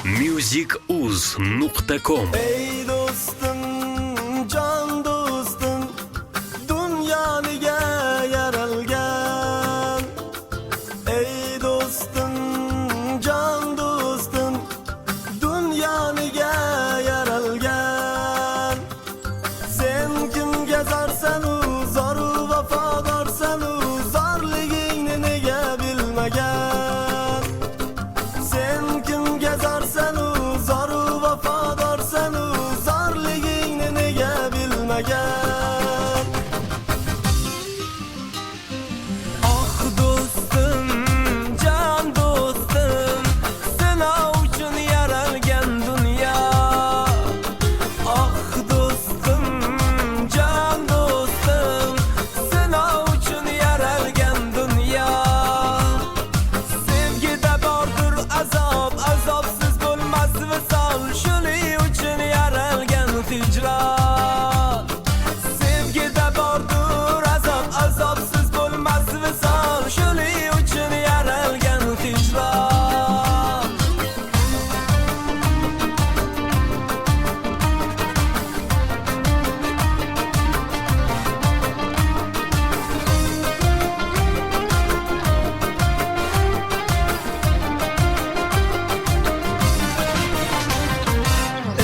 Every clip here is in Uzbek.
musicuz.com. Ey dostum, can dostum, dünyaniga yaralgan. Ey dostum, can dostum, dünyaniga yaralgan. Sen kimga zarsanu, zoru vafodorsanu, zorligingni nega bilmagan. Sen kimga zarsanu, zoru vafodorsanu, zorligingni nega bilmagan. Ah do'stim, jon do'stim, sinov uchun yaralgan dunyo. Ah do'stim, jon do'stim, sinov uchun yaralgan dunyo. Sevgida bordir azob, azobsiz bo'lmas visol, shuning uchun yaralgan hijron. Sevgida bordir azob, azobsiz bo'lmas visol, shuning uchun yaralgan hijron.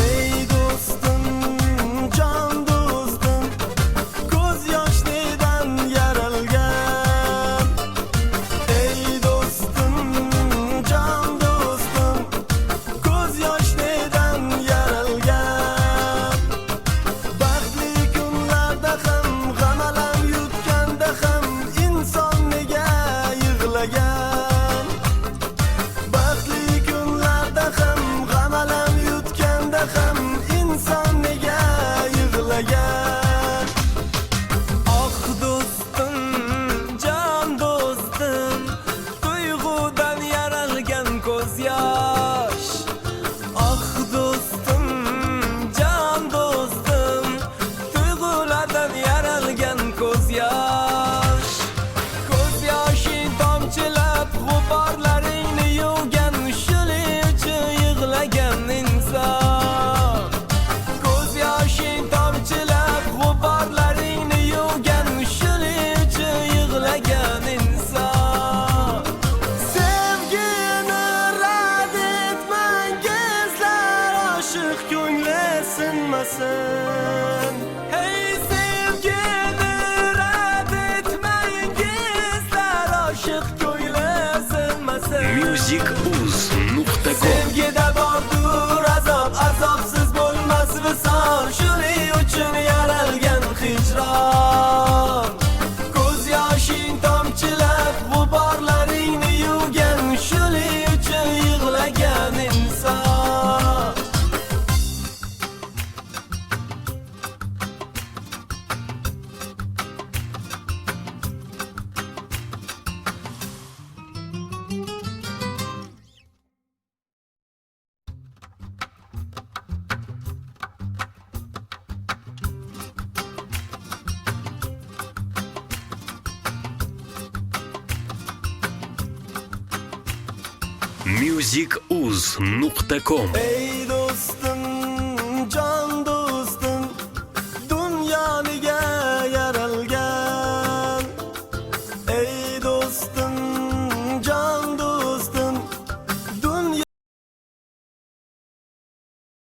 Ey dostum, jon dostum, ko'z yoshlidan yaralgan. Ey dostum, jon dostum, ko'z yoshlidan yaralgan. Baxtli kunlarda ham, g'am alam yutganda ham inson nega yig'lagan. Baxtli kunlarda ham, g'am alam yutganda ham inson nega yig'lagan. Ah do'stim, jon do'stim, tuyg'udan yaralgan ko'z yosh. Ah do'stim, jon do'stim, tuyg'ulardan yaralgan ko'z yosh. Ko'z yoshing tomchilab g'uborlaringni yuvgan, shuning uchun yig'lagan inson. Ko'z yoshing tomchilab g'uborlaringni yuvgan, shuning uchun yig'lagan inson. Sevgini rad etmangizlar, oshiq ko'ngli sinmasin. Hey sevgini rad etmangizlar, oshiq ko'ngli sinmasin. musicuz.com. Sevgida bordir azob, azobsiz bo'lmas visol, shuning uchun yaralgan hijron. Ko'z yoshing tomchilab g'uborlaringni yuvgan, shuning uchun yig'lagan inson. musicuz.com. Ey dostum,